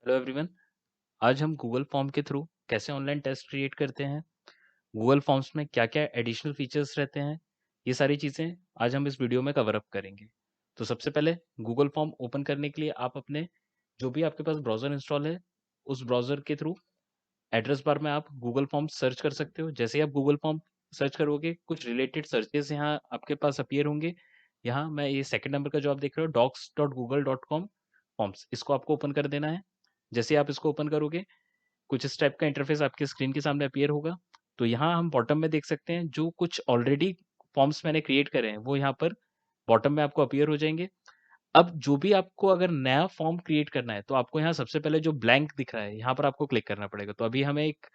Hello everyone. आज हम Google form के थ्रू कैसे ऑनलाइन टेस्ट क्रिएट करते हैं, गूगल फॉर्म्स में क्या क्या एडिशनल फीचर्स रहते हैं, ये सारी चीज़ें आज हम इस वीडियो में कवर अप करेंगे। तो सबसे पहले गूगल फॉर्म ओपन करने के लिए आप अपने जो भी आपके पास ब्राउज़र इंस्टॉल है उस ब्राउज़र के थ्रू एड्रेस बार में आप गूगल फॉर्म सर्च कर सकते हो। जैसे ही आप गूगल फॉर्म सर्च करोगे कुछ रिलेटेड सर्चेस यहाँ आपके पास अपीयर होंगे। यहाँ मैं ये सेकंड नंबर का जो आप देख रहे हो docs.google.com फॉर्म्स, इसको आपको ओपन कर देना है। जैसे आप इसको ओपन करोगे कुछ इस टाइप का इंटरफेस आपके स्क्रीन के सामने अपीयर होगा। तो यहाँ हम बॉटम में देख सकते हैं जो कुछ ऑलरेडी फॉर्म्स मैंने क्रिएट करे हैं वो यहाँ पर बॉटम में आपको अपीयर हो जाएंगे। अब जो भी आपको अगर नया फॉर्म क्रिएट करना है तो आपको यहाँ सबसे पहले जो ब्लैंक दिख रहा है यहाँ पर आपको क्लिक करना पड़ेगा। तो अभी हमें एक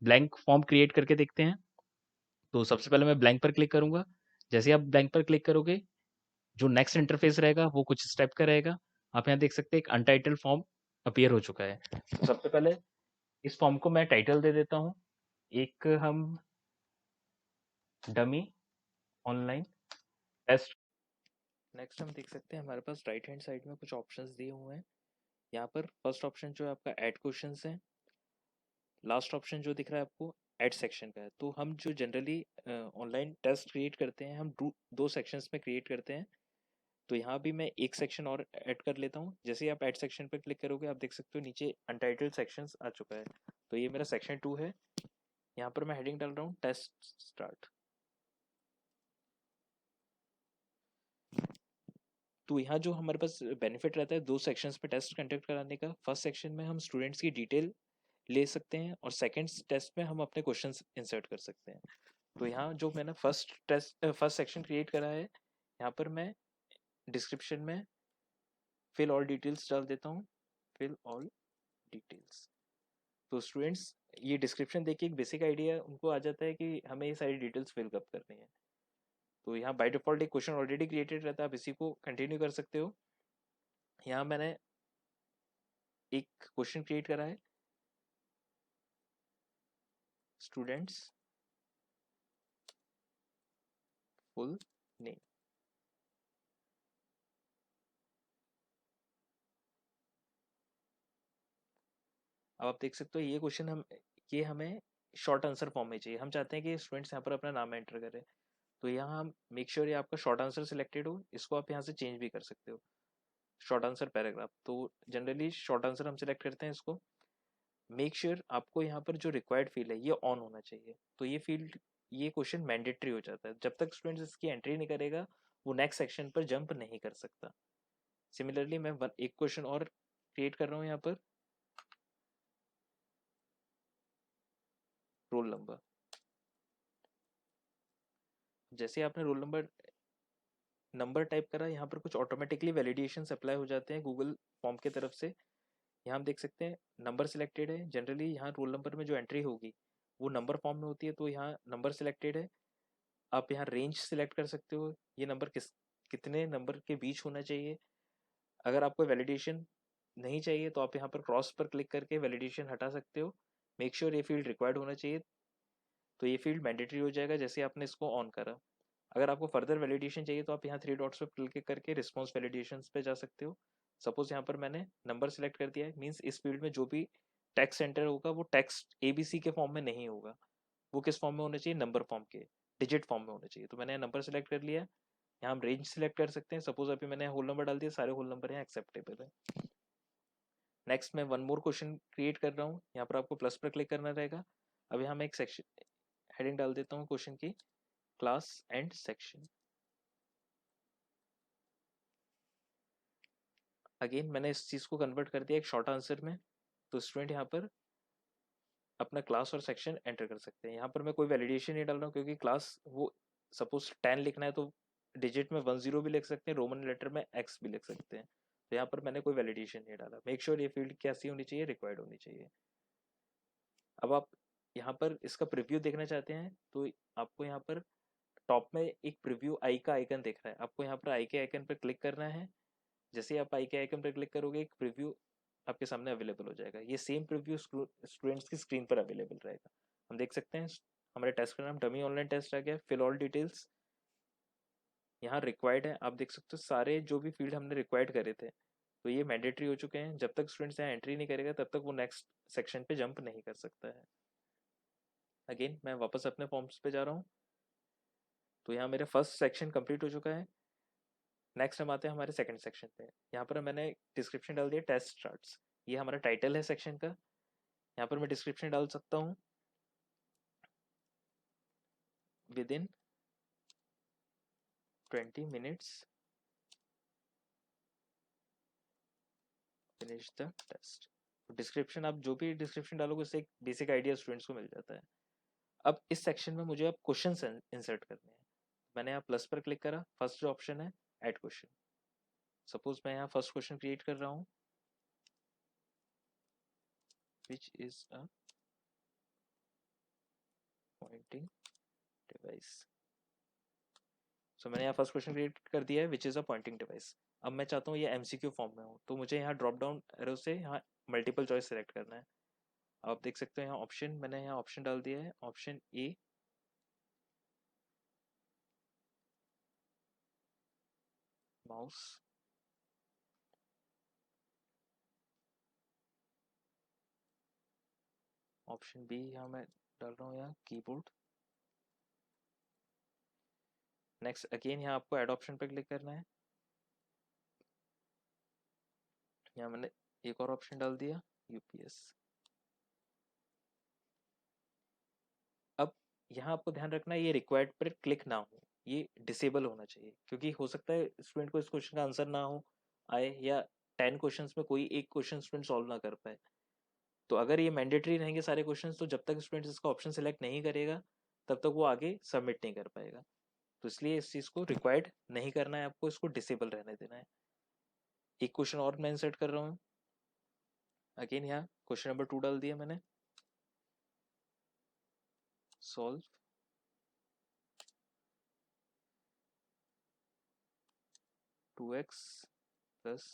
ब्लैंक फॉर्म क्रिएट करके देखते हैं। तो सबसे पहले मैं ब्लैंक पर क्लिक करूंगा। जैसे आप ब्लैंक पर क्लिक करोगे जो नेक्स्ट इंटरफेस रहेगा वो कुछ स्टेप का रहेगा। आप यहाँ देख सकते हैं एक अनटाइटल फॉर्म अपीयर हो चुका है। तो सबसे पहले इस फॉर्म को मैं टाइटल दे देता हूँ, एक हम डमी ऑनलाइन टेस्ट। नेक्स्ट हम देख सकते हैं हमारे पास राइट हैंड साइड में कुछ ऑप्शंस दिए हुए हैं। यहाँ पर फर्स्ट ऑप्शन जो है आपका ऐड क्वेश्चंस है। लास्ट ऑप्शन जो दिख रहा है आपको ऐड सेक्शन का है। तो हम जो जनरली ऑनलाइन टेस्ट क्रिएट करते हैं हम दो सेक्शंस में क्रिएट करते हैं। तो यहाँ भी मैं एक सेक्शन और ऐड कर लेता हूँ। जैसे ही आप ऐड सेक्शन पर क्लिक करोगे आप देख सकते हो नीचे अनटाइटल्ड सेक्शंस आ चुका है। तो ये मेरा सेक्शन 2 है। यहाँ पर मैं हेडिंग डाल रहा हूँ टेस्ट स्टार्ट। तो यहाँ जो हमारे पास बेनिफिट रहता है दो सेक्शंस में टेस्ट कंडक्ट कराने का। फर्स्ट सेक्शन में हम स्टूडेंट्स की डिटेल ले सकते हैं और सेकंड टेस्ट में हम अपने क्वेश्चंस इंसर्ट कर सकते हैं। तो यहाँ जो मैंने फर्स्ट सेक्शन क्रिएट करा है यहाँ पर मैं डिस्क्रिप्शन में फिल ऑल डिटेल्स डाल देता हूँ। Fill all details. तो स्टूडेंट्स ये डिस्क्रिप्शन देखिए एक बेसिक आइडिया उनको आ जाता है कि हमें ये सारी डिटेल्स फिल कब करनी है। तो यहाँ बाय डिफॉल्ट एक क्वेश्चन ऑलरेडी क्रिएटेड रहता है, आप इसी को कंटिन्यू कर सकते हो। यहाँ मैंने एक क्वेश्चन क्रिएट करा है स्टूडेंट्स फुल नेम। अब आप देख सकते हो ये क्वेश्चन ये हमें शॉर्ट आंसर फॉर्म में चाहिए। हम चाहते हैं कि स्टूडेंट्स यहाँ पर अपना नाम एंटर करें। तो यहाँ हम मेक श्योर ये आपका शॉर्ट आंसर सिलेक्टेड हो। इसको आप यहाँ से चेंज भी कर सकते हो शॉर्ट आंसर पैराग्राफ। तो जनरली शॉर्ट आंसर हम सिलेक्ट करते हैं इसको। मेक श्योर आपको यहाँ पर जो रिक्वायर्ड फील्ड है ये ऑन होना चाहिए। तो ये क्वेश्चन मैंडेटरी हो जाता है। जब तक स्टूडेंट्स इसकी एंट्री नहीं करेगा वो नेक्स्ट सेक्शन पर जंप नहीं कर सकता। सिमिलरली मैं एक क्वेश्चन और क्रिएट कर रहा हूँ यहाँ पर रोल नंबर। जैसे आपने रोल नंबर नंबर टाइप करा यहाँ पर कुछ ऑटोमेटिकली वैलिडेशन अप्लाई हो जाते हैं गूगल फॉर्म की तरफ से। यहाँ हम देख सकते हैं नंबर सिलेक्टेड है। जनरली यहाँ रोल नंबर में जो एंट्री होगी वो नंबर फॉर्म में होती है। तो यहाँ नंबर सिलेक्टेड है। आप यहाँ रेंज सिलेक्ट कर सकते हो ये नंबर कितने नंबर के बीच होना चाहिए। अगर आपको वैलिडेशन नहीं चाहिए तो आप यहाँ पर क्रॉस पर क्लिक करके वैलिडेशन हटा सकते हो। मेक श्योर ये फील्ड रिक्वायर्ड होना चाहिए। तो ये फील्ड मैंडेटरी हो जाएगा जैसे आपने इसको ऑन करा। अगर आपको फर्दर वैलिडेशन चाहिए तो आप यहाँ थ्री डॉट्स पर क्लिक करके रिस्पॉन्स वैलिडेशन पे जा सकते हो। सपोज यहाँ पर मैंने नंबर सेलेक्ट कर दिया है मीन्स इस फील्ड में जो भी टेक्स्ट एंटर होगा वो टेक्स्ट एबीसी के फॉर्म में नहीं होगा। वो किस फॉर्म में होना चाहिए नंबर फॉर्म के डिजिट फॉर्म में होना चाहिए। तो मैंने नंबर सेलेक्ट कर लिया। यहाँ हम रेंज सेलेक्ट कर सकते हैं। सपोज अभी मैंने होल नंबर डाल दिया सारे होल नंबर यहाँ एक्सेप्टेबल है। नेक्स्ट मैं वन मोर क्वेश्चन क्रिएट कर रहा हूँ। यहाँ पर आपको प्लस पर क्लिक करना रहेगा। अब यहाँ मैं एक सेक्शन हेडिंग डाल देता हूँ क्वेश्चन की क्लास एंड सेक्शन। अगेन मैंने इस चीज़ को कन्वर्ट कर दिया एक शॉर्ट आंसर में। तो स्टूडेंट यहाँ पर अपना क्लास और सेक्शन एंटर कर सकते हैं। यहाँ पर मैं कोई वैलिडेशन नहीं डाल रहा हूँ क्योंकि क्लास वो सपोज 10 लिखना है तो डिजिट में 10 भी लिख सकते हैं, रोमन लेटर में एक्स भी लिख सकते हैं। तो यहाँ पर मैंने कोई वैलिडेशन नहीं डाला। मेक श्योर ये फील्ड कैसी होनी चाहिए रिक्वायर्ड होनी चाहिए। अब आप यहाँ पर इसका प्रीव्यू देखना चाहते हैं तो आपको यहाँ पर टॉप में एक प्रीव्यू आई का आइकन दिख रहा है। आपको यहाँ पर आई के आइकन पर क्लिक करना है। जैसे ही आप आई के आइकन पर क्लिक करोगे एक प्रीव्यू आपके सामने अवेलेबल हो जाएगा। ये सेम प्रीव्यू स्टूडेंट्स की स्क्रीन पर अवेलेबल रहेगा। हम देख सकते हैं हमारे टेस्ट का नाम डमी ऑनलाइन टेस्ट आ गया। फिल ऑल डिटेल्स यहाँ रिक्वायर्ड है। आप देख सकते हो सारे जो भी फील्ड हमने रिक्वायर्ड करे थे तो ये मैंडेटरी हो चुके हैं। जब तक स्टूडेंट्स यहाँ एंट्री नहीं करेगा तब तक वो नेक्स्ट सेक्शन पे जंप नहीं कर सकता है। अगेन मैं वापस अपने फॉर्म्स पे जा रहा हूँ। तो यहाँ मेरा फर्स्ट सेक्शन कंप्लीट हो चुका है। नेक्स्ट हम आते हैं हमारे सेकंड सेक्शन पे। यहाँ पर मैंने डिस्क्रिप्शन डाल दिया टेस्ट स्टार्ट्स, ये हमारा टाइटल है सेक्शन का। यहाँ पर मैं डिस्क्रिप्शन डाल सकता हूँ within 20 minutes finish the test. Description आप जो भी डिस्क्रिप्शन डालोगे उससे एक बेसिक आइडिया स्टूडेंट्स को मिल जाता है। अब इस सेक्शन में मुझे अब क्वेश्चन इंसर्ट करने हैं। मैंने यहाँ प्लस पर क्लिक करा, फर्स्ट जो ऑप्शन है ऐड क्वेश्चन। सपोज मैं यहाँ फर्स्ट क्वेश्चन क्रिएट कर रहा हूँ, which is a pointing device. So मैंने यहाँ फर्स्ट क्वेश्चन क्रिएट कर दिया है, which is a pointing device. अब मैं चाहता हूँ ये एमसीक्यू फॉर्म में हो, तो मुझे यहाँ ड्रॉप डाउन एरो से यहाँ मल्टीपल चॉइस सेलेक्ट करना है। आप देख सकते हैं यहाँ ऑप्शन, मैंने यहाँ ऑप्शन डाल दिया है, option A, mouse, option B यहाँ मैं डाल रहा हूँ यहाँ कीबोर्ड। नेक्स्ट अगेन यहाँ आपको ऐड ऑप्शन पर क्लिक करना है। यहाँ मैंने एक और ऑप्शन डाल दिया यूपीएस। अब यहाँ आपको ध्यान रखना है ये रिक्वायर्ड पर क्लिक ना हो, ये डिसेबल होना चाहिए, क्योंकि हो सकता है स्टूडेंट को इस क्वेश्चन का आंसर ना हो आए, या 10 क्वेश्चंस में कोई एक क्वेश्चन स्टूडेंट सॉल्व ना कर पाए। तो अगर ये मैंडेटरी रहेंगे सारे क्वेश्चंस, तो जब तक स्टूडेंट इसका ऑप्शन सेलेक्ट नहीं करेगा तब तक वो आगे सबमिट नहीं कर पाएगा। तो इसलिए इस चीज़ को रिक्वायर्ड नहीं करना है, आपको इसको डिसेबल रहने देना है। एक क्वेश्चन और मैं इंसर्ट कर रहा हूँ। अगेन यहाँ क्वेश्चन नंबर 2 डाल दिया मैंने, solve 2x plus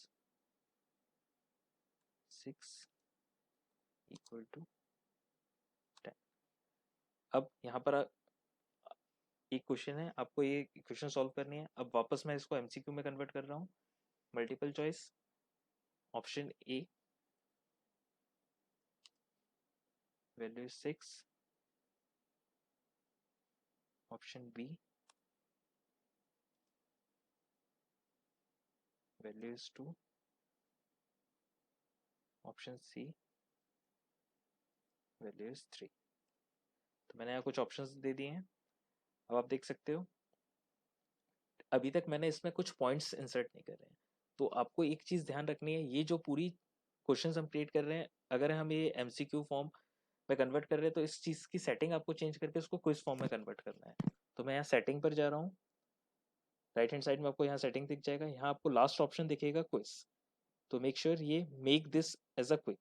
6 equal to 10। अब यहाँ पर एक क्वेश्चन है, आपको ये क्वेश्चन सॉल्व करनी है। अब वापस मैं इसको एमसीक्यू में कन्वर्ट कर रहा हूँ, multiple choice, option A value 6, option B value is 2, option C value is 3। तो मैंने यहाँ कुछ ऑप्शंस दे दिए हैं। अब आप देख सकते हो अभी तक मैंने इसमें कुछ पॉइंट्स इंसर्ट नहीं करे हैं। तो आपको एक चीज़ ध्यान रखनी है, ये जो पूरी क्वेश्चंस हम क्रिएट कर रहे हैं, अगर हम ये एमसीक्यू फॉर्म में कन्वर्ट कर रहे हैं तो इस चीज़ की सेटिंग आपको चेंज करके उसको क्विज फॉर्म में कन्वर्ट करना है। तो मैं यहाँ सेटिंग पर जा रहा हूँ, राइट हैंड साइड में आपको यहाँ सेटिंग दिख जाएगा, यहाँ आपको लास्ट ऑप्शन दिखेगा क्विज। तो मेक श्योर ये make this as a quick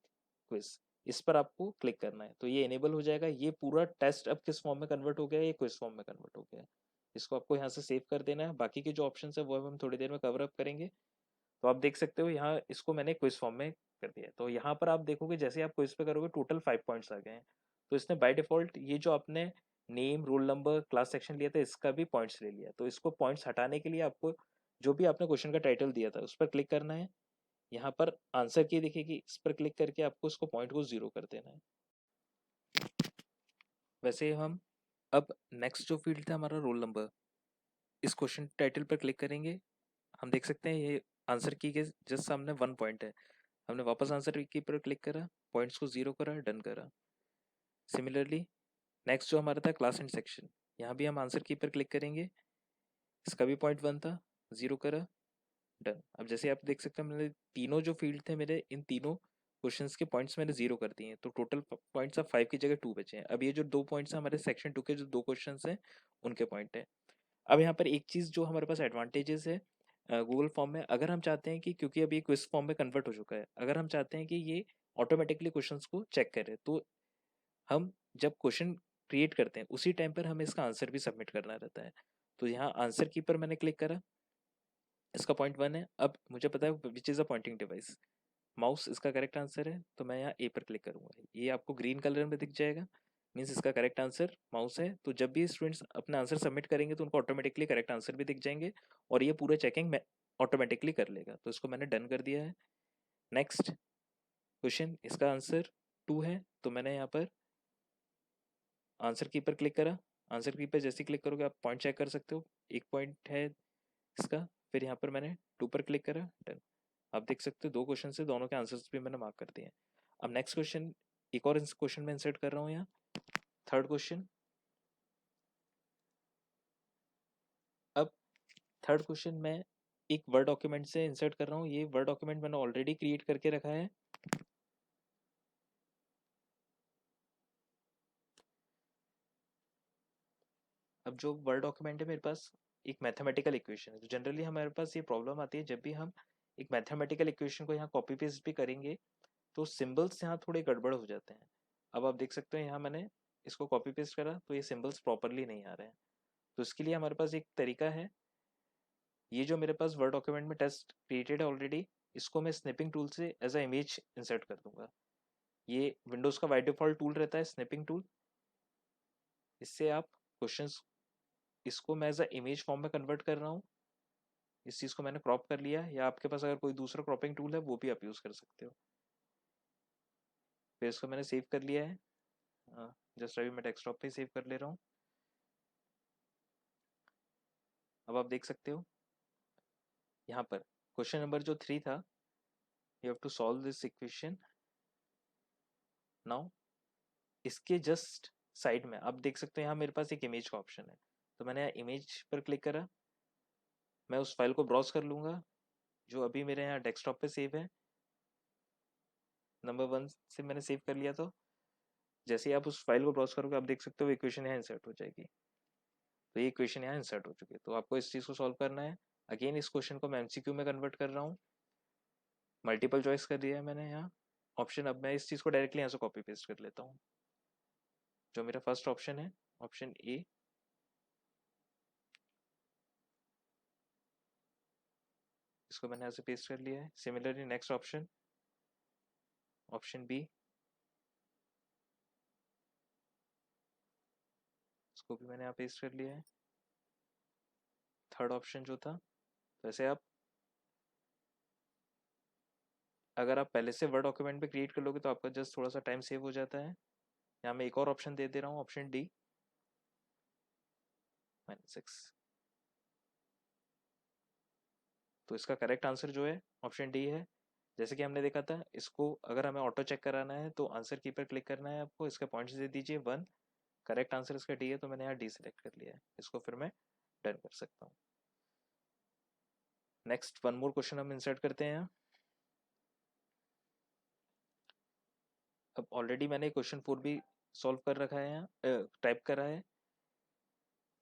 quiz, इस पर आपको क्लिक करना है। तो ये इनेबल हो जाएगा। ये पूरा टेस्ट अब किस फॉर्म में कन्वर्ट हो गया है, ये क्विज फॉर्म में कन्वर्ट हो गया है। इसको आपको यहाँ से सेव कर देना है। बाकी के जो ऑप्शन है वो अब हम थोड़ी देर में कवर अप करेंगे। तो आप देख सकते हो यहाँ इसको मैंने क्विज फॉर्म में कर दिया। तो यहाँ पर आप देखोगे जैसे आप क्विज पे करोगे टोटल 5 पॉइंट्स आ गए हैं। तो इसने बाय डिफॉल्ट ये जो आपने name, roll number, class section लिया था इसका भी पॉइंट्स ले लिया। तो इसको पॉइंट्स हटाने के लिए आपको जो भी आपने क्वेश्चन का टाइटल दिया था उस पर क्लिक करना है। यहाँ पर आंसर की दिखेगी, इस पर क्लिक करके आपको उसको पॉइंट को 0 कर देना है। वैसे हम अब नेक्स्ट जो फील्ड था हमारा रोल नंबर, इस क्वेश्चन टाइटल पर क्लिक करेंगे। हम देख सकते हैं ये आंसर की के जस्ट सामने 1 पॉइंट है। हमने वापस आंसर की पर क्लिक करा, पॉइंट्स को 0 करा, डन करा। सिमिलरली नेक्स्ट जो हमारा था क्लास एंड सेक्शन, यहाँ भी हम आंसर की पर क्लिक करेंगे। इसका भी पॉइंट 1 था, 0 करा, डन। अब जैसे आप देख सकते हैं मैंने तीनों जो फील्ड थे मेरे, इन तीनों क्वेश्चंस के पॉइंट्स मैंने 0 कर दिए हैं। तो टोटल पॉइंट्स अब 5 की जगह 2 बचे हैं। अब ये जो 2 पॉइंट्स हैं हमारे सेक्शन 2 के जो 2 क्वेश्चंस हैं उनके पॉइंट है। अब यहाँ पर एक चीज़ जो हमारे पास एडवांटेजेस है गूगल फॉर्म में, अगर हम चाहते हैं कि क्योंकि अभी क्विज फॉर्म में कन्वर्ट हो चुका है, अगर हम चाहते हैं कि ये ऑटोमेटिकली क्वेश्चंस को चेक करे, तो हम जब क्वेश्चन क्रिएट करते हैं उसी टाइम पर हमें इसका आंसर भी सबमिट करना रहता है। तो यहाँ आंसर की पर मैंने क्लिक करा, इसका पॉइंट 1 है। अब मुझे पता है विच is a pointing device, mouse इसका करेक्ट आंसर है। तो मैं यहाँ ए पर क्लिक करूँगा, ये आपको ग्रीन कलर में दिख जाएगा, मीन्स इसका करेक्ट आंसर माउस है। तो जब भी स्टूडेंट्स अपना आंसर सबमिट करेंगे तो उनको ऑटोमेटिकली करेक्ट आंसर भी दिख जाएंगे और ये पूरा चेकिंग मैं ऑटोमेटिकली कर लेगा। तो इसको मैंने डन कर दिया है। नेक्स्ट क्वेश्चन, इसका आंसर 2 है, तो मैंने यहाँ पर आंसर की पर क्लिक करा। आंसर की पर जैसे क्लिक करोगे आप पॉइंट चेक कर सकते हो, एक पॉइंट है इसका। फिर यहाँ पर मैंने 2 पर क्लिक करा, डन। आप देख सकते हो 2 क्वेश्चन से दोनों के आंसर्स भी मैंने मार्क कर दिए हैं। अब नेक्स्ट क्वेश्चन, एक और इस क्वेश्चन में इंसर्ट कर रहा हूँ यहाँ, थर्ड क्वेश्चन। अब थर्ड क्वेश्चन मैं एक वर्ड डॉक्यूमेंट से इंसर्ट कर रहा हूँ। ये वर्ड डॉक्यूमेंट मैंने ऑलरेडी क्रिएट करके रखा है। अब जो वर्ड डॉक्यूमेंट है मेरे पास एक मैथमेटिकल इक्वेशन है। तो जनरली हमारे पास ये प्रॉब्लम आती है जब भी हम एक मैथमेटिकल इक्वेशन को यहाँ कॉपी पेस्ट भी करेंगे तो सिंबल्स यहाँ थोड़े गड़बड़ हो जाते हैं। अब आप देख सकते हो यहाँ मैंने इसको कॉपी पेस्ट करा तो ये सिंबल्स प्रॉपरली नहीं आ रहे हैं। तो इसके लिए हमारे पास एक तरीका है, ये जो मेरे पास वर्ड डॉक्यूमेंट में टेक्स्ट क्रिएटेड है ऑलरेडी, इसको मैं स्निपिंग टूल से एज अ इमेज इंसर्ट कर दूंगा। ये विंडोज का बाय डिफॉल्ट टूल रहता है स्निपिंग टूल। इससे आप क्वेश्चंस, इसको मैं एज अ इमेज फॉर्म में कन्वर्ट कर रहा हूँ। इस चीज़ को मैंने क्रॉप कर लिया, या आपके पास अगर कोई दूसरा क्रॉपिंग टूल है वो भी आप यूज़ कर सकते हो। फिर इसको मैंने सेव कर लिया है, जस्ट अभी मैं डेस्कटॉप पे सेव कर ले रहा हूँ। अब आप देख सकते हो यहाँ पर क्वेश्चन नंबर जो 3 था, you have to solve this equation now. इसके जस्ट साइड में आप देख सकते हो यहाँ मेरे पास एक इमेज का ऑप्शन है। तो मैंने यहाँ इमेज पर क्लिक करा, मैं उस फाइल को ब्राउज कर लूँगा जो अभी मेरे यहाँ डेस्कटॉप पे सेव है। नंबर 1 से मैंने सेव कर लिया। तो जैसे ही आप उस फाइल को ब्राउज करोगे आप देख सकते हो इक्वेशन यहाँ इंसर्ट हो जाएगी। तो ये इक्वेशन यहाँ इंसर्ट हो चुकी है। तो आपको इस चीज़ को सॉल्व करना है। अगेन इस क्वेश्चन को मैं एमसीक्यू में कन्वर्ट कर रहा हूँ, मल्टीपल चॉइस कर दिया है मैंने यहाँ ऑप्शन। अब मैं इस चीज़ को डायरेक्टली यहाँ से कॉपी पेस्ट कर लेता हूँ। जो मेरा फर्स्ट ऑप्शन है, ऑप्शन ए, इसको मैंने यहाँ से पेस्ट कर लिया है। Similarly next option, option B, इसको भी मैंने यहाँ पेस्ट कर लिया है। थर्ड ऑप्शन जो था, वैसे आप अगर आप पहले से वर्ड डॉक्यूमेंट पे क्रिएट कर लोगे तो आपका जस्ट थोड़ा सा टाइम सेव हो जाता है। यहाँ मैं एक और ऑप्शन दे दे रहा हूँ, ऑप्शन डी, -6। तो इसका करेक्ट आंसर जो है ऑप्शन डी है। जैसे कि हमने देखा था, इसको अगर हमें ऑटो चेक कराना है तो आंसर की पर क्लिक करना है आपको, इसके पॉइंट्स दे दीजिए 1। करेक्ट आंसर इसका डी है, तो मैंने यहाँ डी सेलेक्ट कर लिया है। इसको फिर मैं डन कर सकता हूँ। नेक्स्ट वन मोर क्वेश्चन हम इंसर्ट करते हैं। अब ऑलरेडी मैंने क्वेश्चन 4 भी सॉल्व कर रखा है, यहाँ टाइप करा है।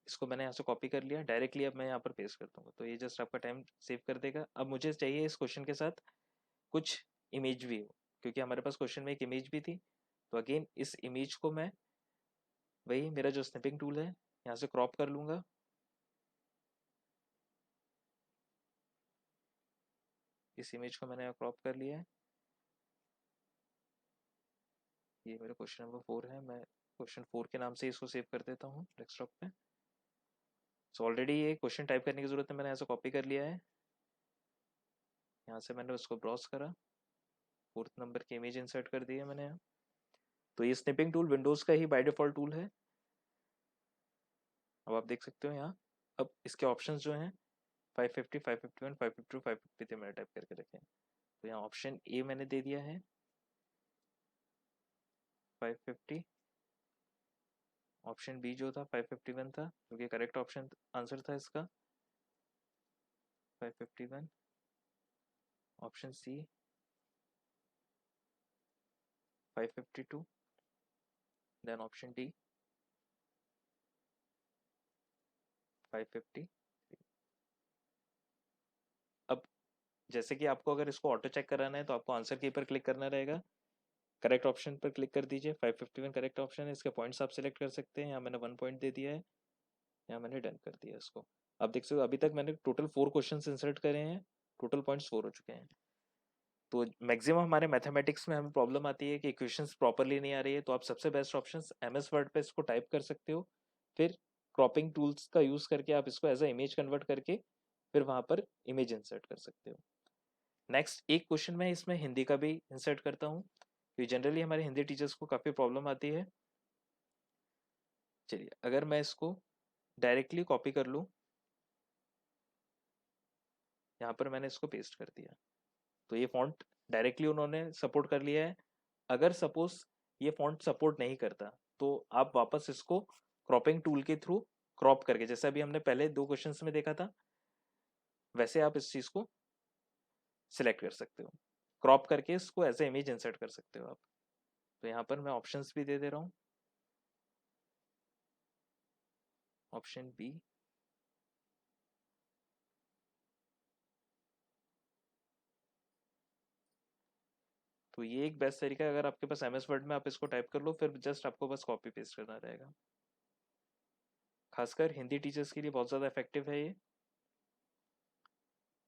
इसको मैंने यहाँ से कॉपी कर लिया डायरेक्टली। अब मैं यहाँ पर पेस्ट कर दूंगा तो ये जस्ट आपका टाइम सेव कर देगा। अब मुझे चाहिए इस क्वेश्चन के साथ कुछ इमेज भी हो, क्योंकि हमारे पास क्वेश्चन में एक इमेज भी थी। तो अगेन इस इमेज को मैं वही मेरा जो स्निपिंग टूल है यहाँ से क्रॉप कर लूँगा। इस इमेज को मैंने क्रॉप कर लिया है। ये मेरा क्वेश्चन नंबर 4 है। मैं क्वेश्चन 4 के नाम से इसको सेव कर देता हूँ डेस्कटॉप पे। सो ऑलरेडी ये क्वेश्चन टाइप करने की जरूरत है, मैंने यहाँ से कॉपी कर लिया है। यहाँ से मैंने उसको ब्राउज करा, 4th नंबर की इमेज इंसर्ट कर दी है मैंने यहाँ। तो ये स्निपिंग टूल विंडोज़ का ही बाय डिफॉल्ट टूल है। अब आप देख सकते हो यहाँ। अब इसके ऑप्शंस जो हैं 550, 551, 552, 553 मैंने टाइप करके रखे हैं। तो यहाँ ऑप्शन ए मैंने दे दिया है 550। ऑप्शन बी जो था 551 था, जो कि करेक्ट ऑप्शन आंसर था इसका, 551। Option C 552, then option D 550। अब जैसे कि आपको अगर इसको ऑटो चेक कराना है तो आपको आंसर की पर क्लिक करना रहेगा। करेक्ट ऑप्शन पर क्लिक कर दीजिए, 551 करेक्ट ऑप्शन है। इसके पॉइंट्स आप सिलेक्ट कर सकते हैं। यहाँ मैंने 1 पॉइंट दे दिया है, यहाँ मैंने डन कर दिया इसको। आप देख सकते हो अभी तक मैंने टोटल 4 क्वेश्चन इंसर्ट करे हैं, टोटल पॉइंट्स 4 हो चुके हैं। तो मैक्सिमम हमारे मैथमेटिक्स में हमें प्रॉब्लम आती है कि इक्वेशंस प्रॉपरली नहीं आ रही है, तो आप सबसे बेस्ट ऑप्शन एमएस वर्ड पे इसको टाइप कर सकते हो। फिर क्रॉपिंग टूल्स का यूज़ करके आप इसको एज अ इमेज कन्वर्ट करके फिर वहाँ पर इमेज इंसर्ट कर सकते हो। नेक्स्ट एक क्वेश्चन मैं इसमें हिंदी का भी इंसर्ट करता हूँ, क्योंकि जनरली हमारे हिंदी टीचर्स को काफ़ी प्रॉब्लम आती है। चलिए, अगर मैं इसको डायरेक्टली कॉपी कर लूँ, यहाँ पर मैंने इसको पेस्ट कर दिया, तो ये फॉन्ट डायरेक्टली उन्होंने सपोर्ट कर लिया है। अगर सपोज ये फॉन्ट सपोर्ट नहीं करता, तो आप वापस इसको क्रॉपिंग टूल के थ्रू क्रॉप करके, जैसे अभी हमने पहले 2 क्वेश्चंस में देखा था, वैसे आप इस चीज़ को सिलेक्ट कर सकते हो, क्रॉप करके इसको एज ए इमेज इंसर्ट कर सकते हो आप। तो यहाँ पर मैं ऑप्शंस भी दे रहा हूँ, ऑप्शन बी, तो ये एक बेस्ट तरीका है। अगर आपके पास एमएस वर्ड में आप इसको टाइप कर लो, फिर जस्ट आपको बस कॉपी पेस्ट करना रहेगा। खासकर हिंदी टीचर्स के लिए बहुत ज़्यादा इफेक्टिव है ये,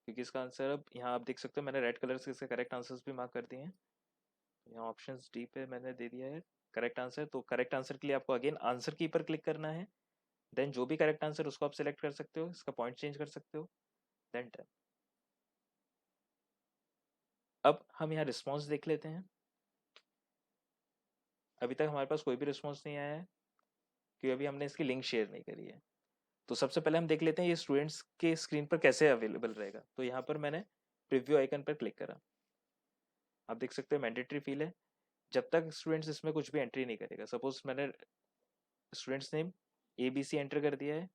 क्योंकि इसका आंसर अब यहाँ आप देख सकते हो, मैंने रेड कलर से इसके करेक्ट आंसर्स भी मार्क कर दिए हैं। यहाँ ऑप्शन डी पे मैंने दे दिया है करेक्ट आंसर। तो करेक्ट आंसर के लिए आपको अगेन आंसर की पर क्लिक करना है, देन जो भी करेक्ट आंसर उसको आप सिलेक्ट कर सकते हो, इसका पॉइंट चेंज कर सकते हो, देन डन। अब हम यहाँ रिस्पॉन्स देख लेते हैं। अभी तक हमारे पास कोई भी रिस्पॉन्स नहीं आया है, क्योंकि अभी हमने इसकी लिंक शेयर नहीं करी है। तो सबसे पहले हम देख लेते हैं ये स्टूडेंट्स के स्क्रीन पर कैसे अवेलेबल रहेगा। तो यहाँ पर मैंने प्रीव्यू आइकन पर क्लिक करा, आप देख सकते हो मैंडेटरी फील है, जब तक स्टूडेंट्स इसमें कुछ भी एंट्री नहीं करेगा। सपोज मैंने स्टूडेंट्स नेम ABC एंटर कर दिया है,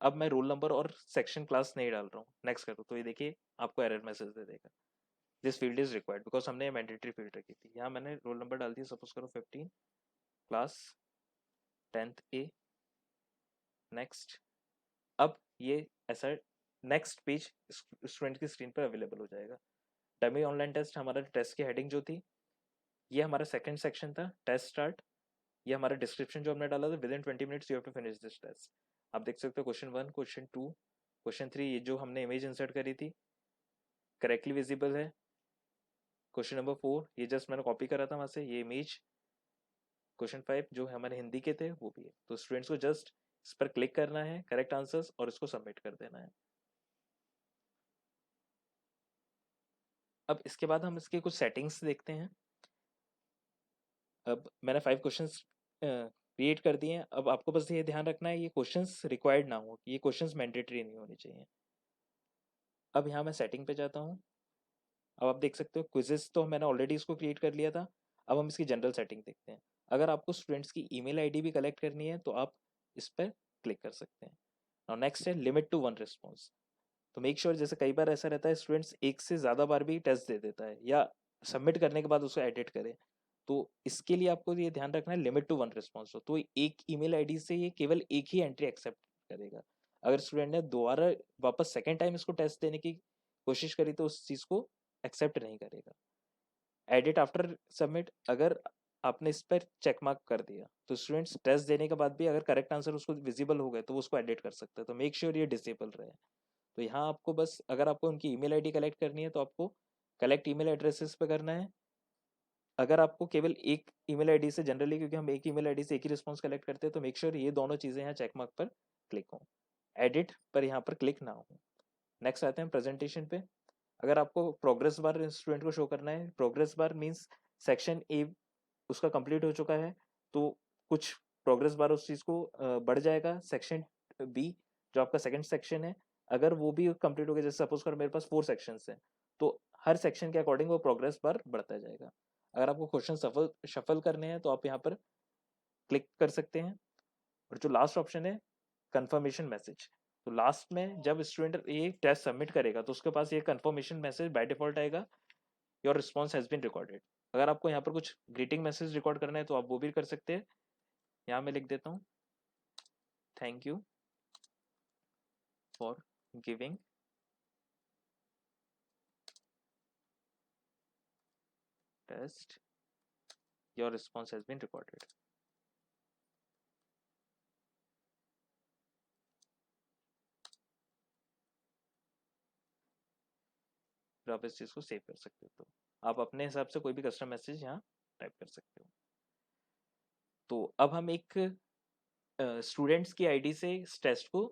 अब मैं रोल नंबर और सेक्शन क्लास नहीं डाल रहा हूँ, नेक्स्ट करो, तो ये देखिए आपको एरर मैसेज दे देगा, this field is required, because हमने मैंडेटरी फील्ड रखी थी। यहाँ मैंने रोल नंबर डाल दिया, सपोज करो 15, क्लास 10th A, नेक्स्ट। अब ये ऐसा नेक्स्ट पेज स्टूडेंट की स्क्रीन पर अवेलेबल हो जाएगा। डमी ऑनलाइन टेस्ट, हमारा टेस्ट की हेडिंग जो थी, ये हमारा सेकंड सेक्शन था, टेस्ट स्टार्ट। ये हमारा डिस्क्रिप्शन जो हमने डाला था, within 20 minutes you have to finish this test. आप देख सकते हो क्वेश्चन 1, क्वेश्चन 2, क्वेश्चन 3, ये जो हमने इमेज इंसर्ट करी थी करेक्टली विजिबल है। क्वेश्चन नंबर 4, ये जस्ट मैंने कॉपी करा था वहां से, ये इमेज। क्वेश्चन 5 जो हमारे हिंदी के थे वो भी है। तो स्टूडेंट्स को जस्ट इस पर क्लिक करना है, करेक्ट आंसर्स, और इसको सबमिट कर देना है। अब इसके बाद हम इसके कुछ सेटिंग्स देखते हैं। अब मैंने 5 क्वेश्चंस क्रिएट कर दिए हैं। अब आपको बस ये ध्यान रखना है ये क्वेश्चंस रिक्वायर्ड ना हो, ये क्वेश्चंस मैंडेटरी नहीं होने चाहिए। अब यहाँ मैं सेटिंग पे जाता हूँ। अब आप देख सकते हो क्विजेस तो मैंने ऑलरेडी इसको क्रिएट कर लिया था। अब हम इसकी जनरल सेटिंग देखते हैं। अगर आपको स्टूडेंट्स की ईमेल आईडी भी कलेक्ट करनी है तो आप इस पर क्लिक कर सकते हैं। और नेक्स्ट है लिमिट टू 1 रिस्पॉन्स। तो मेक श्योर, जैसे कई बार ऐसा रहता है स्टूडेंट्स एक से ज़्यादा बार भी टेस्ट दे देता है या सबमिट करने के बाद उसको एडिट करे, तो इसके लिए आपको ये ध्यान रखना है लिमिट टू 1 रिस्पॉन्स हो। तो एक ईमेल आईडी से ये केवल एक ही एंट्री एक्सेप्ट करेगा। अगर स्टूडेंट ने दोबारा वापस सेकेंड टाइम इसको टेस्ट देने की कोशिश करी तो उस चीज़ को एक्सेप्ट नहीं करेगा। एडिट आफ्टर सबमिट, अगर आपने इस पर चेक मार्क कर दिया तो स्टूडेंट्स टेस्ट देने के बाद भी अगर करेक्ट आंसर उसको विजिबल हो गए तो वो उसको एडिट कर सकते हैं। तो मेक श्योर ये डिसेबल रहे। तो यहाँ आपको बस अगर आपको उनकी ईमेल आईडी कलेक्ट करनी है तो आपको कलेक्ट ईमेल एड्रेसेस पे करना है। अगर आपको केवल एक ईमेल आईडी से, जनरली क्योंकि हम एक ईमेल आईडी से एक ही रिस्पॉन्स कलेक्ट करते हैं, तो मेक श्योर ये दोनों चीज़ें यहाँ चेक मार्क पर क्लिक हो, एडिट पर यहाँ पर क्लिक ना हो। नेक्स्ट आते हैं प्रेजेंटेशन पे। अगर आपको प्रोग्रेस बार स्टूडेंट को शो करना है, progress bar means section A उसका कंप्लीट हो चुका है तो कुछ प्रोग्रेस बार उस चीज़ को बढ़ जाएगा। सेक्शन बी जो आपका सेकंड सेक्शन है, अगर वो भी कंप्लीट हो गया, जैसे सपोज कर मेरे पास 4 सेक्शंस हैं, तो हर सेक्शन के अकॉर्डिंग वो प्रोग्रेस बार बढ़ता जाएगा। अगर आपको क्वेश्चन शफल करने हैं तो आप यहाँ पर क्लिक कर सकते हैं। और जो लास्ट ऑप्शन है कंफर्मेशन मैसेज, तो लास्ट में जब स्टूडेंट ये टेस्ट सबमिट करेगा तो उसके पास ये कंफर्मेशन मैसेज बाय डिफॉल्ट आएगा, your response has been recorded. अगर आपको यहाँ पर कुछ ग्रीटिंग मैसेज रिकॉर्ड करना है तो आप वो भी कर सकते हैं। यहाँ मैं लिख देता हूँ, thank you for giving test, your response has been recorded. फिर आप इस चीज़ को सेव कर सकते हो। तो आप अपने हिसाब से कोई भी कस्टम मैसेज यहाँ टाइप कर सकते हो। तो अब हम एक स्टूडेंट्स की आईडी से इस टेस्ट को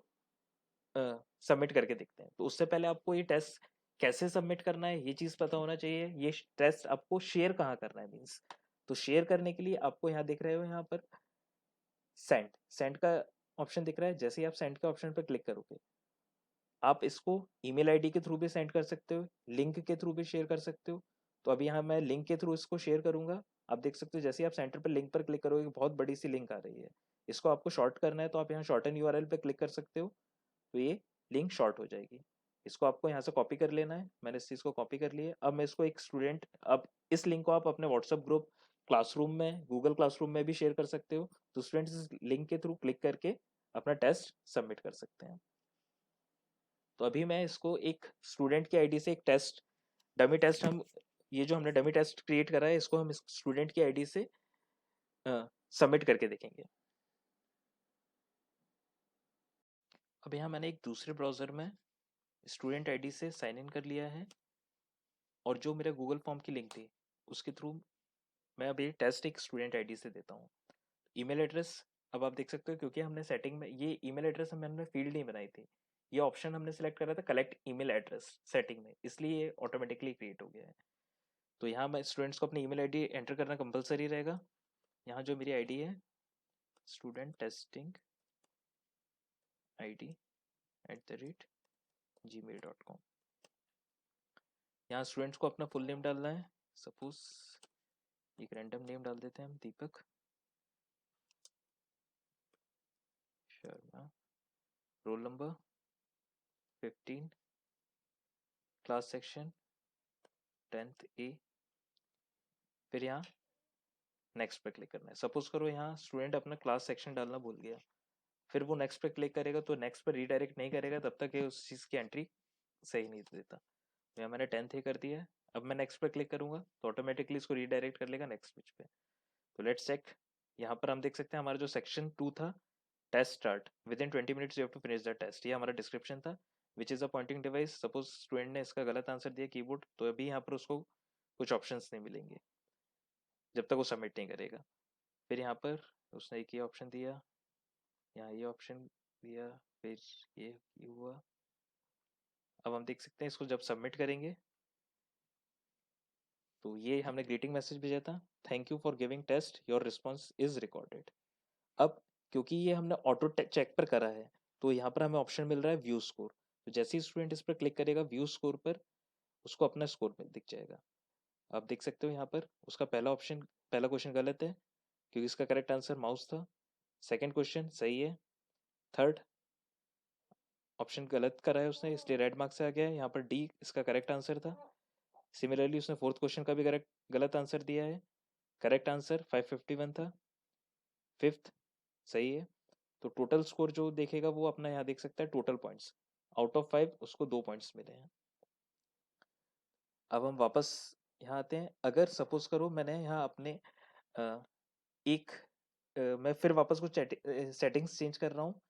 सबमिट करके देखते हैं। तो उससे पहले आपको ये टेस्ट कैसे सबमिट करना है ये चीज़ पता होना चाहिए। ये टेस्ट आपको शेयर कहाँ करना है मीन्स, तो शेयर करने के लिए आपको यहाँ दिख रहे हो यहाँ पर सेंड, सेंड का ऑप्शन दिख रहा है। जैसे ही आप सेंड के ऑप्शन पर क्लिक करोगे, आप इसको ईमेल आईडी के थ्रू भी सेंड कर सकते हो, लिंक के थ्रू भी शेयर कर सकते हो। तो अभी यहाँ मैं लिंक के थ्रू इसको शेयर करूंगा। आप देख सकते हो जैसे ही आप सेंटर पर लिंक पर क्लिक करोगे बहुत बड़ी सी लिंक आ रही है। इसको आपको शॉर्ट करना है तो आप यहाँ शॉर्टन यूआरएल पे क्लिक कर सकते हो, तो ये लिंक शॉर्ट हो जाएगी। इसको आपको यहाँ से कॉपी कर लेना है। मैंने इस चीज़ को कॉपी कर लिया। अब मैं इसको एक स्टूडेंट, अब इस लिंक को आप अपने व्हाट्सएप ग्रुप क्लासरूम में, गूगल क्लासरूम में भी शेयर कर सकते हो। तो स्टूडेंट्स इस लिंक के थ्रू क्लिक करके अपना टेस्ट सबमिट कर सकते हैं। तो अभी मैं इसको एक स्टूडेंट की आईडी से एक टेस्ट, डमी टेस्ट, हम ये जो हमने डमी टेस्ट क्रिएट करा है इसको हम इस स्टूडेंट की आईडी से सबमिट करके देखेंगे। अब यहाँ मैंने एक दूसरे ब्राउज़र में स्टूडेंट आईडी से साइन इन कर लिया है, और जो मेरे गूगल फॉर्म की लिंक थी उसके थ्रू मैं अभी टेस्ट एक स्टूडेंट आईडी से देता हूँ। ईमेल एड्रेस, अब आप देख सकते हो क्योंकि हमने सेटिंग में ये ईमेल एड्रेस हमने फील्ड नहीं बनाई थी, ये ऑप्शन हमने सेलेक्ट करा था कलेक्ट ईमेल एड्रेस सेटिंग में, इसलिए ये ऑटोमेटिकली क्रिएट हो गया है। तो यहाँ मैं स्टूडेंट्स को अपनी ईमेल आईडी एंटर करना कंपलसरी रहेगा। यहाँ जो मेरी आईडी है स्टूडेंट टेस्टिंग id@gmail.com, यहाँ स्टूडेंट्स को अपना फुल नेम डालना है। सपोज एक रैंडम नेम डाल देते हैं हम, Deepak Sharma, roll number 15, class section 10th A। फिर यहाँ नेक्स्ट पे क्लिक करना है। सपोज करो यहाँ स्टूडेंट अपना क्लास सेक्शन डालना भूल गया, फिर वो नेक्स्ट पे क्लिक करेगा तो नेक्स्ट पे रीडायरेक्ट नहीं करेगा तब तक ये उस चीज़ की एंट्री सही नहीं देता। तो यहाँ मैंने 10th A कर दिया है। अब मैं नेक्स्ट पे क्लिक करूंगा तो ऑटोमेटिकली इसको रीडायरेक्ट कर लेगा नेक्स्ट पेज पे। तो लेट्स चेक। यहाँ पर हम देख सकते हैं हमारा जो सेक्शन 2 था, test start within 20 minutes you have to finish the test, ये हमारा डिस्क्रिप्शन था। Which is a pointing device. Suppose student ने इसका गलत आंसर दिया कीबोर्ड, तो अभी यहाँ पर उसको कुछ ऑप्शंस नहीं मिलेंगे जब तक वो सबमिट नहीं करेगा। फिर यहाँ पर उसने एक ये ऑप्शन दिया, यहाँ ये ऑप्शन दिया, फिर ये हुआ। अब हम देख सकते हैं इसको जब सबमिट करेंगे तो ये हमने ग्रीटिंग मैसेज भेजा था, thank you for giving test, your response is recorded. अब क्योंकि ये हमने ऑटो चेक पर करा है तो यहाँ पर हमें ऑप्शन मिल रहा है व्यू स्कोर। तो जैसे ही स्टूडेंट इस पर क्लिक करेगा व्यू स्कोर पर, उसको अपना स्कोर दिख जाएगा। आप देख सकते हो यहाँ पर उसका पहला ऑप्शन, पहला क्वेश्चन गलत है क्योंकि इसका करेक्ट आंसर माउस था। सेकंड क्वेश्चन सही है। थर्ड ऑप्शन गलत करा है उसने इसलिए रेड मार्क से आ गया है। यहाँ पर डी इसका करेक्ट आंसर था। सिमिलरली उसने फोर्थ क्वेश्चन का भी करेक्ट गलत आंसर दिया है। करेक्ट आंसर 551 था। फिफ्थ सही है। तो टोटल स्कोर जो देखेगा वो अपना यहाँ देख सकता है टोटल पॉइंट्स, आउट ऑफ 5 उसको 2 पॉइंट्स मिले हैं। अब हम वापस यहाँ आते हैं। अगर सपोज करो मैंने यहाँ अपने एक मैं फिर वापस कुछ सेटिंग्स चेंज कर रहा हूँ।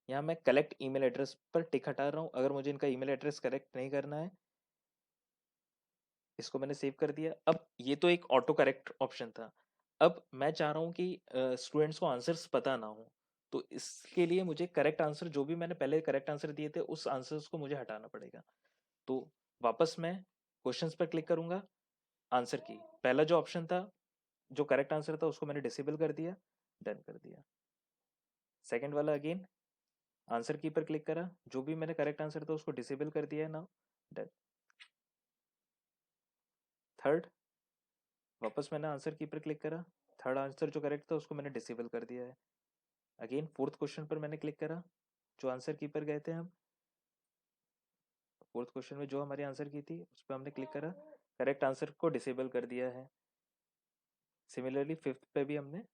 यहाँ मैं कलेक्ट ईमेल एड्रेस पर टिक हटा रहा हूँ। अगर मुझे इनका ईमेल एड्रेस करेक्ट नहीं करना है, इसको मैंने सेव कर दिया। अब ये तो एक ऑटो करेक्ट ऑप्शन था। अब मैं चाह रहा हूँ कि स्टूडेंट्स को आंसर्स पता ना हो, तो इसके लिए मुझे करेक्ट आंसर जो भी मैंने पहले करेक्ट आंसर दिए थे उस आंसर्स को मुझे हटाना पड़ेगा। तो वापस मैं क्वेश्चंस पर क्लिक करूंगा। आंसर की पहला जो ऑप्शन था जो करेक्ट आंसर था उसको मैंने डिसेबल कर दिया, डन कर दिया। सेकंड वाला अगेन आंसर की पर क्लिक करा, जो भी मैंने करेक्ट आंसर था उसको डिसेबल कर दिया है, नाउ डन। थर्ड वापस मैंने आंसर की पर क्लिक करा, थर्ड आंसर जो करेक्ट था उसको मैंने डिसेबल कर दिया है। अगेन फोर्थ क्वेश्चन पर मैंने क्लिक करा, जो आंसर की पर गए थे हम, फोर्थ क्वेश्चन में जो हमारी आंसर की थी उस पर हमने क्लिक करा, करेक्ट आंसर को डिसेबल कर दिया है। सिमिलरली फिफ्थ पे भी हमने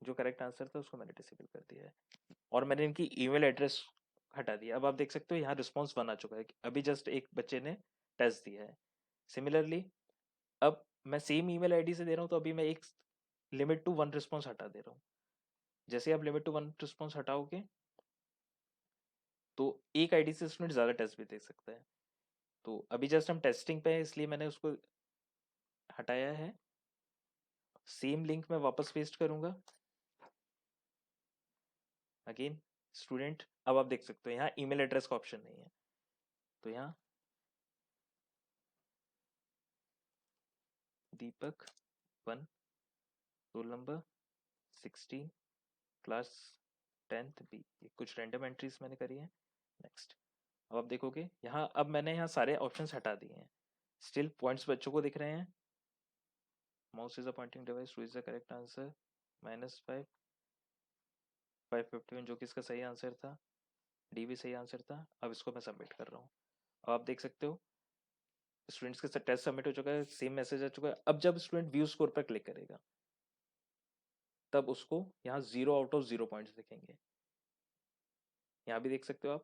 जो करेक्ट आंसर था उसको मैंने डिसेबल कर दिया है, और मैंने इनकी ईमेल एड्रेस हटा दिया। अब आप देख सकते हो यहाँ रिस्पॉन्स बना चुका है, अभी जस्ट एक बच्चे ने टेस्ट दिया है। सिमिलरली अब मैं सेम ईमेल आईडी से दे रहा हूँ तो अभी मैं एक लिमिट टू 1 रिस्पॉन्स हटा दे रहा हूँ। जैसे आप लिमिट टू 1 रिस्पॉन्स हटाओगे तो एक आईडी से स्टूडेंट ज़्यादा टेस्ट भी दे सकता है। तो अभी जस्ट हम टेस्टिंग पे है इसलिए मैंने उसको हटाया है। सेम लिंक मैं वापस पेस्ट करूंगा। अगेन स्टूडेंट, अब आप देख सकते हो यहाँ ईमेल एड्रेस का ऑप्शन नहीं है, तो यहाँ Deepak 1, roll number 16, class 10th B. ये कुछ रैंडम एंट्रीज मैंने करी है। नेक्स्ट। अब आप देखोगे यहाँ, अब मैंने यहाँ सारे ऑप्शंस हटा दिए हैं, स्टिल पॉइंट्स बच्चों को दिख रहे हैं। Mouse is a pointing device, two is the correct answer, -5, 551 जो कि इसका सही आंसर था, डी भी सही आंसर था। अब इसको मैं सबमिट कर रहा हूँ। अब आप देख सकते हो स्टूडेंट्स के टेस्ट सबमिट हो चुका है, सेम मैसेज आ चुका है। अब जब स्टूडेंट व्यू स्कोर पर क्लिक करेगा तब उसको यहाँ 0/0 पॉइंट्स दिखेंगे। यहाँ भी देख सकते हो आप,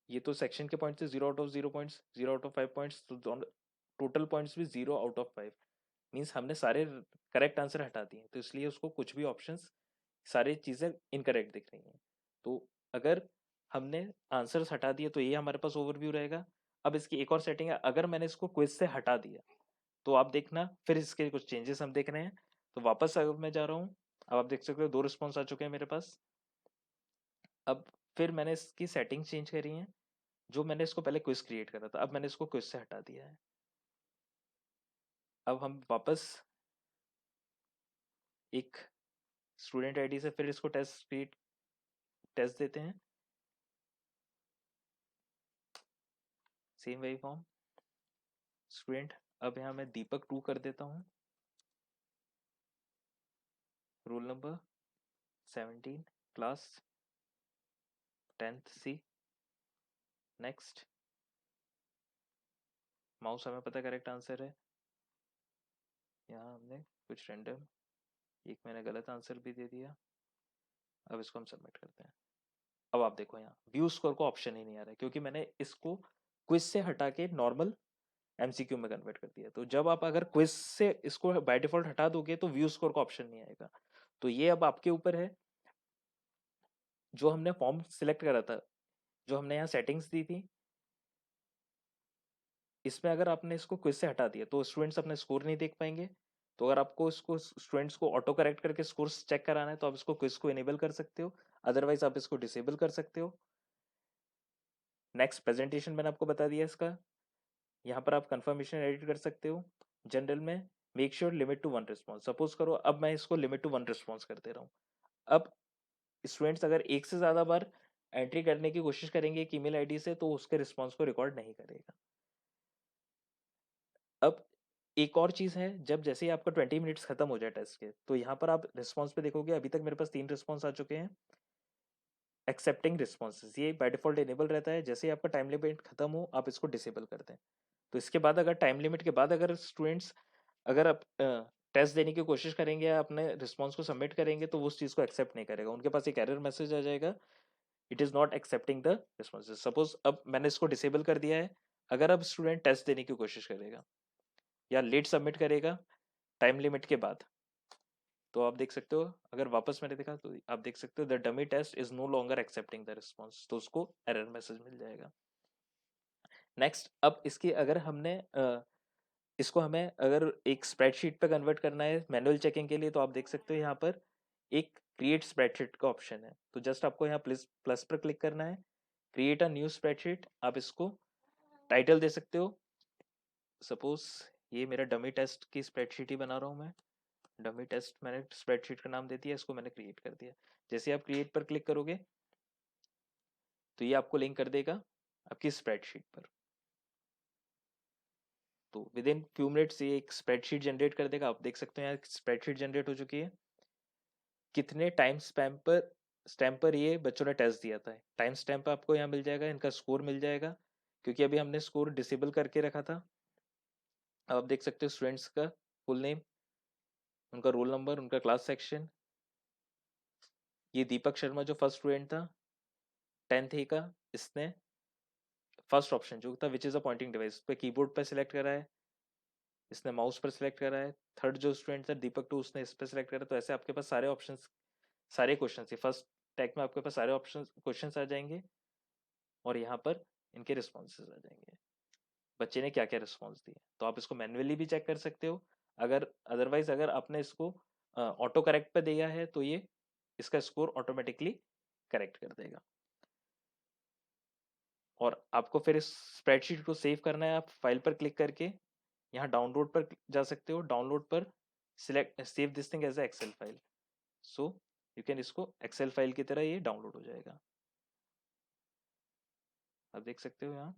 ये तो सेक्शन के पॉइंट्स थे, 0/0 पॉइंट्स, 0/5 पॉइंट्स, तो टोटल पॉइंट्स भी 0/5 मीन्स हमने सारे करेक्ट आंसर हटा दिए, तो इसलिए उसको कुछ भी ऑप्शंस सारी चीज़ें इनकरेक्ट दिख रही हैं। तो अगर हमने आंसर्स हटा दिए तो ये हमारे पास ओवरव्यू रहेगा। अब इसकी एक और सेटिंग है, अगर मैंने इसको क्विज से हटा दिया तो आप देखना फिर इसके कुछ चेंजेस हम देख रहे हैं। तो वापस अगर मैं जा रहा हूँ, अब आप देख सकते हो 2 रिस्पॉन्स आ चुके हैं मेरे पास। अब फिर मैंने इसकी सेटिंग चेंज करी है, जो मैंने इसको पहले क्विज क्रिएट करा था, अब मैंने इसको क्विज से हटा दिया है। अब हम वापस एक स्टूडेंट आईडी से फिर इसको टेस्ट देते हैं, सेम वही फॉर्म स्टूडेंट। अब यहाँ मैं दीपक 2 कर देता हूँ, रोल नंबर 17, क्लास 10th सी। नेक्स्ट। माउस हमें पता करेक्ट आंसर है, यहाँ हमने कुछ रैंडम एक मैंने गलत आंसर भी दे दिया। अब इसको हम सबमिट करते हैं। अब आप देखो यहाँ व्यू स्कोर को ऑप्शन ही नहीं आ रहा है, क्योंकि मैंने इसको क्विज से हटा के नॉर्मल एमसीक्यू में कन्वर्ट कर दिया। तो जब आप अगर क्विज से इसको बाय डिफॉल्ट हटा दोगे तो व्यू स्कोर का ऑप्शन नहीं आएगा। तो ये अब आपके ऊपर है, जो हमने फॉर्म सिलेक्ट करा था, जो हमने यहाँ सेटिंग्स दी थी, इसमें अगर आपने इसको क्विज से हटा दिया तो स्टूडेंट्स अपने स्कोर नहीं देख पाएंगे। तो अगर आपको इसको स्टूडेंट्स को ऑटो करेक्ट करके स्कोर्स चेक कराना है तो आप इसको क्विज को इनेबल कर सकते हो, अदरवाइज आप इसको डिसेबल कर सकते हो। नेक्स्ट प्रेजेंटेशन मैंने आपको बता दिया इसका। यहाँ पर आप कंफर्मेशन एडिट कर सकते हो। जनरल में make sure limit to 1 response, suppose करो अब मैं इसको लिमिट टू 1 रिस्पॉन्स कर दे रहा हूँ। अब स्टूडेंट्स अगर एक से ज्यादा बार एंट्री करने की कोशिश करेंगे एक ईमेल आईडी से तो उसके रिस्पॉन्स को रिकॉर्ड नहीं करेगा। अब एक और चीज है, जब जैसे ही आपका 20 मिनट्स खत्म हो जाए टेस्ट के, तो यहाँ पर आप रिस्पॉन्स पे देखोगे अभी तक मेरे पास 3 रिस्पॉन्स आ चुके हैं एक्सेप्टिंग रिस्पॉन्सेज, ये बाय डिफॉल्ट इनेबल रहता है। जैसे ही आपका टाइम लिमिट खत्म हो आप इसको डिसेबल कर दें। तो इसके बाद अगर टाइम लिमिट के बाद अगर स्टूडेंट्स अगर आप टेस्ट देने की कोशिश करेंगे या अपने रिस्पॉन्स को सबमिट करेंगे तो वो उस चीज़ को एक्सेप्ट नहीं करेगा, उनके पास एक एरर मैसेज आ जाएगा, it is not accepting the responses. Suppose अब मैंने इसको डिसेबल कर दिया है, अगर अब स्टूडेंट टेस्ट देने की कोशिश करेगा या लेट सबमिट करेगा टाइम लिमिट के बाद, तो आप देख सकते हो अगर वापस मैंने देखा तो आप देख सकते हो the dummy test is no longer accepting the response, तो उसको एरर मैसेज मिल जाएगा। नेक्स्ट। अब इसकी अगर हमने इसको हमें अगर एक स्प्रेडशीट पे कन्वर्ट करना है मैनुअल चेकिंग के लिए, तो आप देख सकते हो यहाँ पर एक क्रिएट स्प्रेडशीट का ऑप्शन है। तो जस्ट आपको यहाँ प्लस प्लस पर क्लिक करना है, क्रिएट अ न्यू स्प्रेडशीट। आप इसको टाइटल दे सकते हो, सपोज ये मेरा डमी टेस्ट की स्प्रेडशीट ही बना रहा हूँ मैं, डमी टेस्ट मैंने स्प्रेडशीट का नाम दे दिया, इसको मैंने क्रिएट कर दिया। जैसे आप क्रिएट पर क्लिक करोगे तो ये आपको लिंक कर देगा आपकी स्प्रेडशीट पर। तो विद इन फ्यू मिनट्स ये एक स्प्रेडशीट जनरेट कर देगा। आप देख सकते हो यहाँ स्प्रेडशीट जनरेट हो चुकी है, कितने टाइम स्टैम्प पर ये बच्चों ने टेस्ट दिया था। टाइम स्टैम्प आपको यहाँ मिल जाएगा, इनका स्कोर मिल जाएगा, क्योंकि अभी हमने स्कोर डिसेबल करके रखा था। अब आप देख सकते हो स्टूडेंट्स का फुल नेम, उनका रोल नंबर, उनका क्लास सेक्शन। ये दीपक शर्मा जो फर्स्ट स्टूडेंट था 10th ए का, इसने फर्स्ट ऑप्शन जो था विच इज अ पॉइंटिंग डिवाइस पे कीबोर्ड पे सिलेक्ट करा है, इसने माउस पर सिलेक्ट करा है। थर्ड जो स्टूडेंट था दीपक 2, उसने इस पर सिलेक्ट करा। तो ऐसे आपके पास सारे ऑप्शंस, सारे क्वेश्चन थी फर्स्ट टैग में आपके पास सारे ऑप्शन क्वेश्चन आ जाएंगे और यहाँ पर इनके रिस्पॉन्सेज आ जाएंगे, बच्चे ने क्या क्या रिस्पॉन्स दिए। तो आप इसको मैन्युअली भी चेक कर सकते हो, अगर अदरवाइज अगर आपने इसको ऑटो करेक्ट पे दिया है तो ये इसका स्कोर ऑटोमेटिकली करेक्ट कर देगा। और आपको फिर इस स्प्रेडशीट को सेव करना है, आप फाइल पर क्लिक करके यहाँ डाउनलोड पर जा सकते हो, डाउनलोड पर select save this thing as a excel file, so you can इसको एक्सेल फाइल की तरह ये डाउनलोड हो जाएगा। आप देख सकते हो यहाँ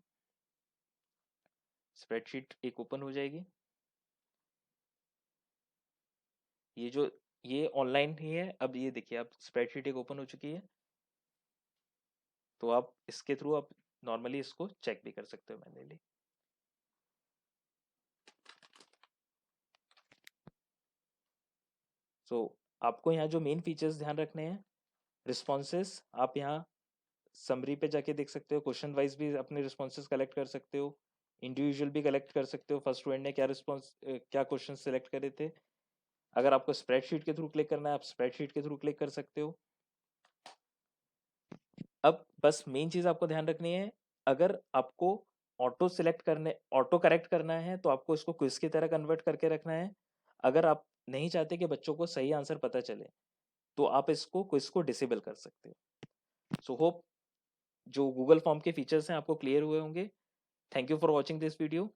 स्प्रेडशीट एक ओपन हो जाएगी। ये ऑनलाइन ही है। अब ये देखिए, अब स्प्रेडशीट एक ओपन हो चुकी है, तो आप इसके थ्रू आप नॉर्मली इसको चेक भी कर सकते हो मैन्युअली। सो आपको यहाँ जो मेन फीचर्स ध्यान रखने हैं, रिस्पॉन्सेस आप यहाँ समरी पे जाके देख सकते हो, क्वेश्चन वाइज भी अपने रिस्पॉन्सेस कलेक्ट कर सकते हो, इंडिविजुअल भी कलेक्ट कर सकते हो, फर्स्ट स्टूडेंट ने क्या रिस्पॉन्स क्या क्वेश्चन सेलेक्ट करे थे। अगर आपको स्प्रेडशीट के थ्रू क्लिक करना है, आप स्प्रेडशीट के थ्रू क्लिक कर सकते हो। अब बस मेन चीज आपको ध्यान रखनी है, अगर आपको ऑटो करेक्ट करना है तो आपको इसको क्विज की तरह कन्वर्ट करके रखना है। अगर आप नहीं चाहते कि बच्चों को सही आंसर पता चले, तो आप इसको क्विज को डिसेबल कर सकते हो। सो होप जो गूगल फॉर्म के फीचर्स हैं आपको क्लियर हुए होंगे। Thank you for watching this video.